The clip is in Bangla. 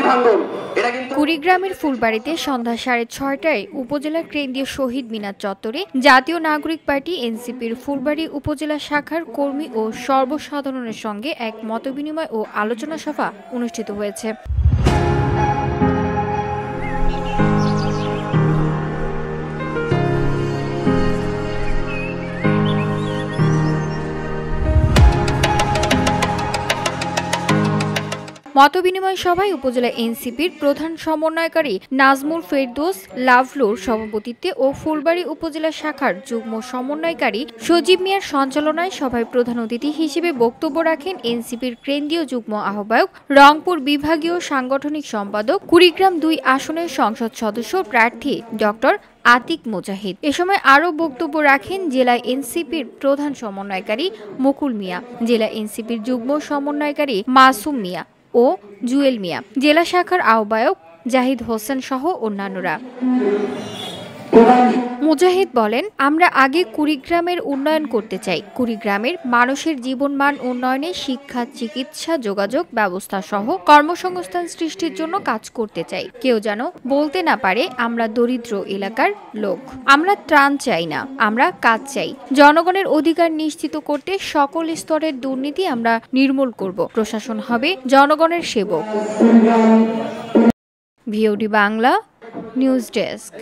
ভাঙন। কুড়িগ্রামের ফুলবাড়ীতে সন্ধ্যা 6:30টায় উপজেলার কেন্দ্রীয় শহীদ মিনার চত্বরে জাতীয় নাগরিক পার্টি এনসিপির ফুলবাড়ী উপজেলা শাখার কর্মী ও সর্বসাধারণের সঙ্গে এক মতবিনিময় ও আলোচনা সভা অনুষ্ঠিত হয়েছে। মতবিনিময় সভায় উপজেলা এনসিপির প্রধান সমন্বয়কারী নাজমুল ফেরদৌস লাভলুর সভাপতিত্বে ও ফুলবাড়ী উপজেলা শাখার যুগ্ম সমন্বয়কারী সজীব মিয়ার সঞ্চালনায় সভায় প্রধান অতিথি হিসেবে বক্তব্য রাখেন এনসিপির কেন্দ্রীয় যুগ্ম আহ্বায়ক, রংপুর বিভাগীয় সাংগঠনিক সম্পাদক, কুড়িগ্রাম 2 আসনের সংসদ সদস্য প্রার্থী ডক্টর আতিক মুজাহিদ। এ সময় আরও বক্তব্য রাখেন জেলা এনসিপির প্রধান সমন্বয়কারী মুকুল মিয়া, জেলা এনসিপির যুগ্ম সমন্বয়কারী মাসুম মিয়া ও জুয়েল মিয়া, জেলা শাখার আহ্বায়ক জাহিদ হোসেন সহ অন্যান্যরা। মুজাহিদ বলেন, আমরা আগে কুড়িগ্রামের উন্নয়ন করতে চাই। কুড়িগ্রামের মানুষের জীবনমান উন্নয়নে শিক্ষা, চিকিৎসা, যোগাযোগ ব্যবস্থা সহ কর্মসংস্থান সৃষ্টির জন্য কাজ করতে চাই। কেউ যেন বলতে না পারে আমরা দরিদ্র এলাকার লোক। আমরা ত্রাণ চাই না, আমরা কাজ চাই। জনগণের অধিকার নিশ্চিত করতে সকল স্তরের দুর্নীতি আমরা নির্মূল করব। প্রশাসন হবে জনগণের সেবক। VOD Bangla news desk.